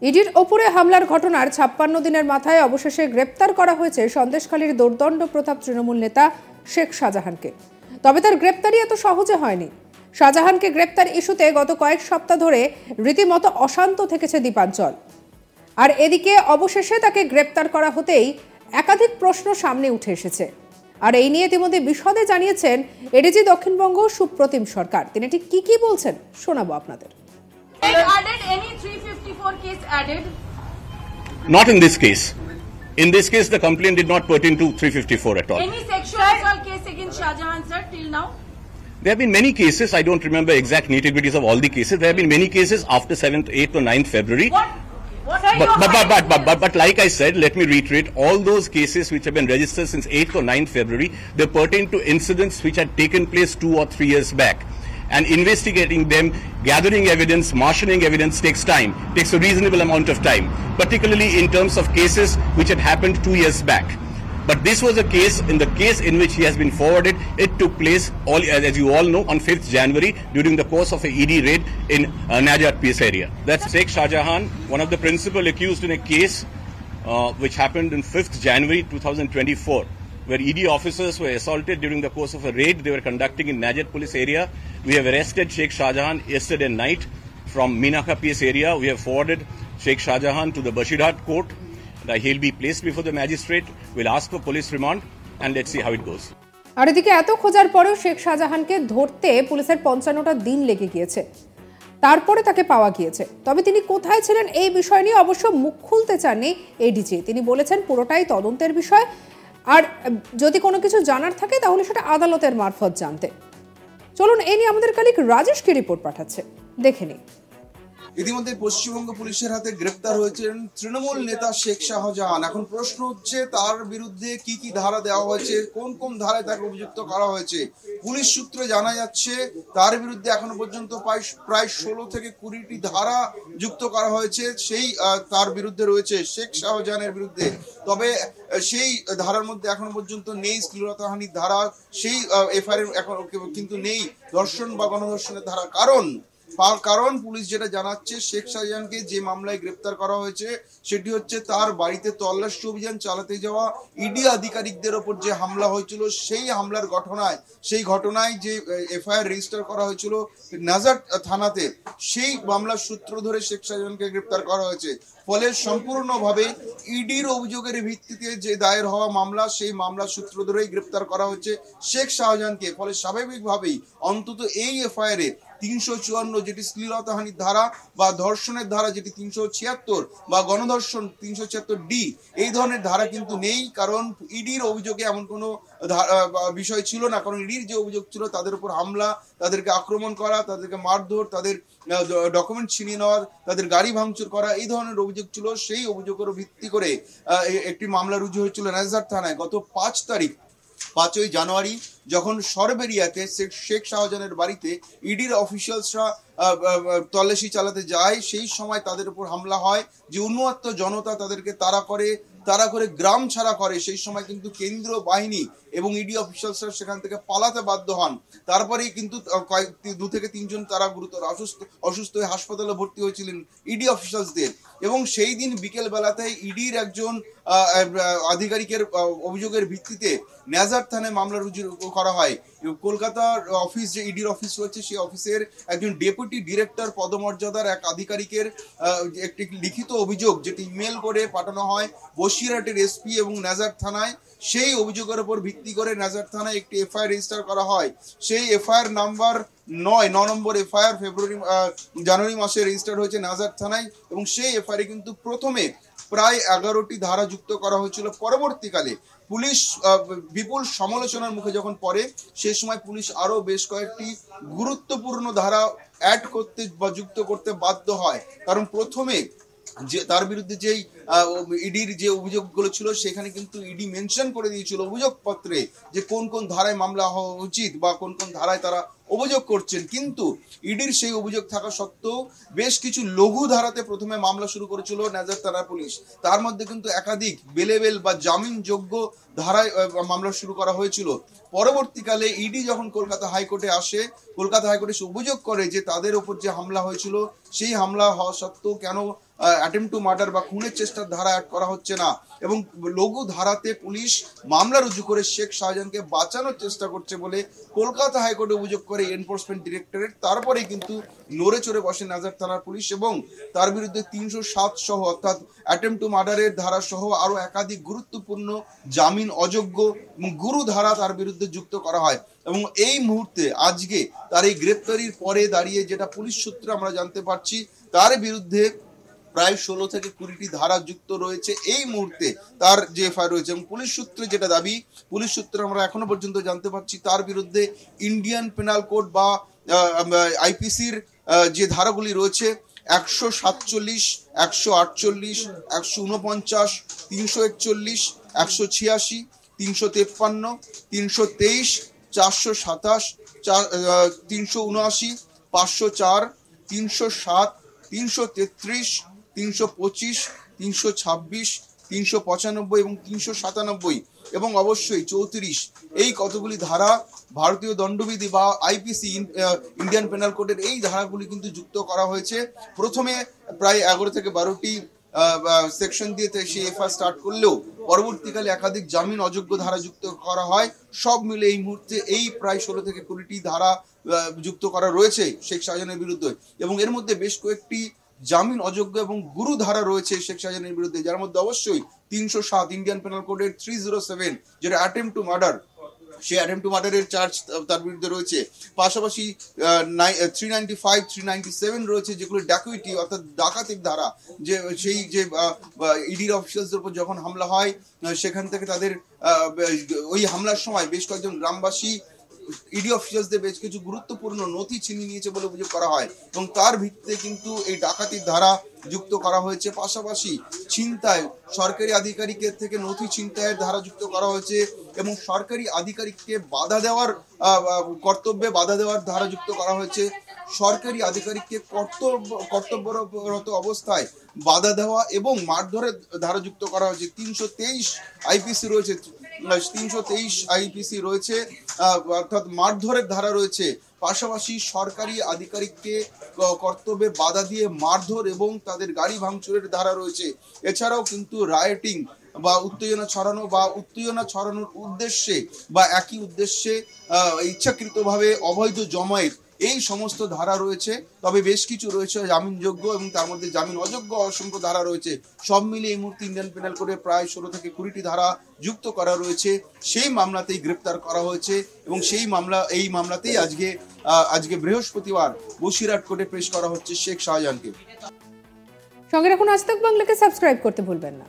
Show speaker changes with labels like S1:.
S1: ইডির ওপরে হামলার ঘটনার 56 দিনের মাথায় অবশেষে গ্রেপ্তার করা হয়েছে সন্দেশখালীর দুর্দণ্ড প্রতাপ তৃণমূল নেতা শেখ শাহজাহানকে। তবে তার গ্রেপ্তারি এত সহজে হয়নি। শাহজাহানকে গ্রেপ্তার ইস্যুতে গত কয়েক সপ্তাহ ধরে রীতিমতো অশান্ত থেকেছে দ্বীপাঞ্চল। আর এদিকে অবশেষে তাকে গ্রেপ্তার করা হতেই একাধিক প্রশ্ন সামনে উঠে এসেছে। আর এই নিয়ে ইতিমধ্যে বিশদে জানিয়েছেন এডিজি দক্ষিণবঙ্গ সুপ্রতিম সরকার। তিনি ঠিক কি বলছেন শোনাবো আপনাদের।
S2: Added any 354 case added?
S3: Not in this case. In this case, the complaint did not pertain to 354 at all.
S2: Any sexual assault case against Shahjahan sir till now?
S3: There have been many cases. I don't remember exact nitty-gritties of all the cases. There have been many cases after 7th, 8th or 9th February.
S2: What are your
S3: But like I said, let me reiterate, all those cases which have been registered since 8th or 9th February, they pertain to incidents which had taken place 2 or 3 years back. And investigating them, gathering evidence, marshalling evidence takes time, takes a reasonable amount of time, particularly in terms of cases which had happened 2 years back. But this was a case, in the case in which he has been forwarded, it took place, as you all know, on 5th January during the course of a ED raid in Najat PS area. That's Sheikh Shahjahan, one of the principal accused in a case which happened on 5th January 2024. Where ED officers were assaulted during the course of a raid they were conducting in Najat police area. We have arrested Sheikh Shahjahan yesterday night from Minaka PS area. We have forwarded Sheikh Shahjahan to the Bashirhat court. He'll be placed before the magistrate. We'll ask for police remand and let's see how it goes.
S1: আর এদিকে এত খোঁজার পরেও শেখ শাহজাহানকে ধরতে পুলিশের 55টা দিন লেগে গিয়েছে। তারপরে তাকে পাওয়া গিয়েছে। তবে তিনি কোথায় ছিলেন এই বিষয় নিয়ে অবশ্য মুখ খুলতে চাননি এডিজি। তিনি বলেছেন পুরোটাই তদন্তের বিষয়, আর যদি কোনো কিছু জানার থাকে তাহলে সেটা আদালতের মারফত জানতে। চলুন এই নিয়ে আমাদের কালিক রাজেশ কি রিপোর্ট পাঠাচ্ছে, দেখে নিন।
S4: ইতিমধ্যে পশ্চিমবঙ্গ পুলিশের হাতে গ্রেপ্তার হয়েছেন তৃণমূল নেতা শেখ শাহজাহান। এখন প্রশ্ন হচ্ছে তার বিরুদ্ধে কি কি ধারা দেওয়া হয়েছে, কোন কোন ধারায় তাকে অভিযুক্ত করা হয়েছে। পুলিশ সূত্রে জানা যাচ্ছে তার বিরুদ্ধে এখনো পর্যন্ত প্রায় 16 থেকে 20টি ধারা যুক্ত করা হয়েছে। সেই তার বিরুদ্ধে রয়েছে শেখ শাহজাহানের বিরুদ্ধে। তবে সেই ধারার মধ্যে এখনো পর্যন্ত নেই শ্লীলতাহানির ধারা, সেই এফআইআর এখন কিন্তু নেই ধর্ষণ বা গণধর্ষণের ধারা। কারণ পুলিশ যেটা জানাচ্ছে শেখ শাহজাহানকে যে মামলায় গ্রেপ্তার করা হয়েছে সেটি হচ্ছে তার বাড়িতে তল্লাশি অভিযান চালাতে যাওয়া ইডি আধিকারিকদের ওপর যে হামলা হয়েছিল সেই হামলার ঘটনায় যে এফআইআর রেজিস্টার করা হয়েছিল নাজার থানাতে, সেই মামলার সূত্র ধরে শেখ শাহজাহানকে গ্রেপ্তার করা হয়েছে। ফলে সম্পূর্ণভাবে ইডির অভিযোগের ভিত্তিতে যে দায়ের হওয়া মামলা, সেই মামলার সূত্র ধরেই গ্রেপ্তার করা হয়েছে শেখ শাহজাহানকে। ফলে স্বাভাবিকভাবেই অন্তত এই এফআইআর 354 যেটি শ্লীলতাহানির ধারা বা ধর্ষণের ধারা যেটি 376 বা গণধর্ষণ 376D, এই ধরনের ধারা কিন্তু নেই। কারণ ইডির অভিযোগে এমন কোনো বিষয় ছিল না। কারণ ইডির যে অভিযোগ ছিল তাদের উপর হামলা, তাদেরকে আক্রমণ করা, তাদেরকে মারধর, তাদের ডকুমেন্ট ছিনিয়ে নেওয়া, তাদের গাড়ি ভাঙচুর করা, এই ধরনের অভিযোগ ছিল। সেই অভিযোগের ভিত্তি করে একটি মামলা রুজু হয়েছিল নাজার থানায় গত 5ই জানুয়ারি, যখন সরবেরিয়াতে শেখ শাহজাহানের বাড়িতে ইডির অফিসিয়ালসরা তল্লাশি চালাতে যায়। সেই সময় তাদের উপর হামলা হয়, যে উন্মত্ত জনতা তাদেরকে তাড়া করে গ্রাম ছাড়া করে। সেই সময় কিন্তু কেন্দ্রীয় বাহিনী এবং ইডি অফিসিয়ালসরা সেখান থেকে পালাতে বাধ্য হন। তারপরেই কিন্তু 2 থেকে 3 জন তারা গুরুতর অসুস্থ হয়ে হাসপাতালে ভর্তি হয়েছিলেন ইডি অফিসিয়ালসদের। এবং সেই দিন বিকেল বেলাতে ইডির একজন আধিকারিকের অভিযোগের ভিত্তিতে নাজার থানায় মামলা রুজু করা হয়। কলকাতার অফিস, যে ইডির অফিস রয়েছে, সেই অফিসের একজন ডেপুটি ডিরেক্টর পদমর্যাদার এক আধিকারিকের একটি লিখিত অভিযোগ, যেটি ইমেল করে পাঠানো হয় বসিরহাটের এসপি এবং নাজার থানায়। সেই অভিযোগের উপর ভিত্তি করে নাজার থানায় একটি এফআইআর রেজিস্টার করা হয়। সেই এফআইআর নাম্বার 9 নম্বর এফআইআর জানুয়ারি মাসে রেজিস্টার হয়েছে নাজার থানায়। এবং সেই এফআইআর কিন্তু প্রথমে প্রায় 11টি ধারা যুক্ত করা হয়েছিল। পরবর্তীকালে পুলিশ বিপুল সমালোচনার মুখে যখন পড়ে, সেই সময় পুলিশ আরো বেশ কয়েকটি গুরুত্বপূর্ণ ধারা অ্যাড করতে বা যুক্ত করতে বাধ্য হয়। কারণ প্রথমে যে তার বিরুদ্ধে যেই ইডির যে অভিযোগগুলো ছিল, সেখানে কিন্তু ইডি মেনশন করে দিয়েছিল অভিযোগপত্রে যে কোন কোন ধারায় মামলা হওয়া উচিত বা কোন কোন ধারায় তারা অভিযোগ করছেন, কিন্তু ইডির সেই অভিযোগ থাকা সত্ত্বেও বেশ কিছু লঘু ধারাতে প্রথমে মামলা শুরু করেছিল নাজার থানা পুলিশ। তার মধ্যে কিন্তু একাধিক বেলেবেল বা জামিনযোগ্য ধারায় মামলা শুরু করা হয়েছিল। পরবর্তীকালে ইডি যখন কলকাতা হাইকোর্টে আসে, কলকাতা হাইকোর্টে অভিযোগ করে যে তাদের উপর যে হামলা হয়েছিল সেই হামলা হওয়া সত্ত্বেও কেন অ্যাটেম্প টু মার্ডার বা খুনের চেষ্টার ধারা অ্যাড করা হচ্ছে না, এবং লঘু ধারাতে পুলিশ মামলা রুজু করে শেখ শাহজাহানকে বাঁচানোর চেষ্টা করছে বলে কলকাতা হাইকোর্টে অভিযোগ করে এনফোর্সমেন্ট ডিরেক্টরেট। তারপরে কিন্তু নড়ে চড়ে বসে নাজার থানার পুলিশ এবং তার বিরুদ্ধে 307 সহ অর্থাৎ অ্যাটেম্প টু মার্ডারের ধারা সহ আরো একাধিক গুরুত্বপূর্ণ জামিন অযোগ্য গুরু ধারা তার বিরুদ্ধে যুক্ত করা হয়। এবং এই মুহূর্তে আজকে তার এই গ্রেপ্তারির পরে দাঁড়িয়ে যেটা পুলিশ সূত্রে আমরা জানতে পারছি, তার বিরুদ্ধে প্রায় 16 থেকে 20টি ধারা যুক্ত রয়েছে এই মুহূর্তে তার যে এফআইআর রয়েছে। এবং পুলিশ সূত্রে যেটা দাবি, পুলিশ সূত্রে আমরা এখনো পর্যন্ত জানতে পারছি তার বিরুদ্ধে ইন্ডিয়ান পেনাল কোড বা আইপিসির যে ধারাগুলি রয়েছে 147, 148, 149, 341, 186, 353, 323, 427, 379, 504, 307, 333, 325, 326, 395 এবং 397 এবং অবশ্যই 34 এই কতগুলি ধারা ভারতীয় দণ্ডবিধি বা আইপিসি ইন্ডিয়ান পেনাল কোডের এই ধারাগুলি কিন্তু যুক্ত করা হয়েছে। প্রথমে প্রায় 11 থেকে 12টি সেকশন দিয়ে সেই এফআইআর স্টার্ট করলেও পরবর্তীকালে একাধিক জামিন অযোগ্য ধারা যুক্ত করা হয়। সব মিলে এই মুহূর্তে এই প্রায় 16 থেকে 20টি ধারা যুক্ত করা রয়েছে শেখ শাহজাহানের বিরুদ্ধে, এবং এর মধ্যে বেশ কয়েকটি জামিন অযোগ্য এবং গুরু ধারা রয়েছে শেখ শাহজাহানের বিরুদ্ধে, যার মধ্যে অবশ্যই 307 ইন্ডিয়ান পেনাল কোডের 307 যেটা অ্যাটেম্প টু মার্ডার, সেই অ্যাটেম্প টু মার্ডারের চার্জ তার বিরুদ্ধে রয়েছে। পাশাপাশি 395, 397 রয়েছে যেগুলো ডাকুইটি অর্থাৎ ডাকাতির ধারা, যে সেই যে ইডির অফিসার্সদের উপর যখন হামলা হয় সেখান থেকে তাদের ওই হামলার সময় বেশ কয়েকজন গ্রামবাসী ইডি অফিসার্সদের বেশ কিছু গুরুত্বপূর্ণ নথি ছিনিয়ে নিয়েছে বলে অভিযোগ করা হয়, এবং তার ভিত্তিতে কিন্তু এই ডাকাতির ধারা যুক্ত করা হয়েছে। পাশাপাশি ছিনতাই, সরকারি আধিকারিকের থেকে নথি ছিনতাইয়ের ধারা যুক্ত করা হয়েছে, এবং সরকারি আধিকারিককে বাধা দেওয়ার কর্তব্যে বাধা দেওয়ার ধারা যুক্ত করা হয়েছে। সরকারি আধিকারিককে কর্তব্যরত অবস্থায় বাধা দেওয়া এবং মারধরের ধারা যুক্ত করা হয়েছে। 323 আইপিসি রয়েছে, 323 আইপিসি রয়েছে অর্থাৎ মারধরের ধারা রয়েছে। পাশাপাশি সরকারি আধিকারিককে কর্তব্যে বাধা দিয়ে মারধর এবং তাদের গাড়ি ভাঙচুরের ধারা রয়েছে। এছাড়াও কিন্তু রায়োটিং বা উত্তেজনা ছড়ানোর উদ্দেশ্যে বা একই উদ্দেশ্যে ইচ্ছাকৃতভাবে অবৈধ জমায়েত, এই সমস্ত ধারা রয়েছে। তবে বেশ কিছু রয়েছে জামিনযোগ্য এবং তার মধ্যে জামিন অযোগ্য অসংখ্য ধারা রয়েছে। সব মিলিয়ে এই মুহূর্তে ইন্ডিয়ান পেনাল কোডে প্রায় 16 থেকে 20টি ধারা যুক্ত করা রয়েছে। সেই মামলাতেই গ্রেপ্তার করা হয়েছে এবং এই মামলাতেই আজকে বৃহস্পতিবার বসিরহাট কোর্টে পেশ করা হচ্ছে শেখ শাহজাহানকে।
S1: সঙ্গে রাখুন আজ তাক বাংলাকে সাবস্ক্রাইব করতে ভুলবেন না।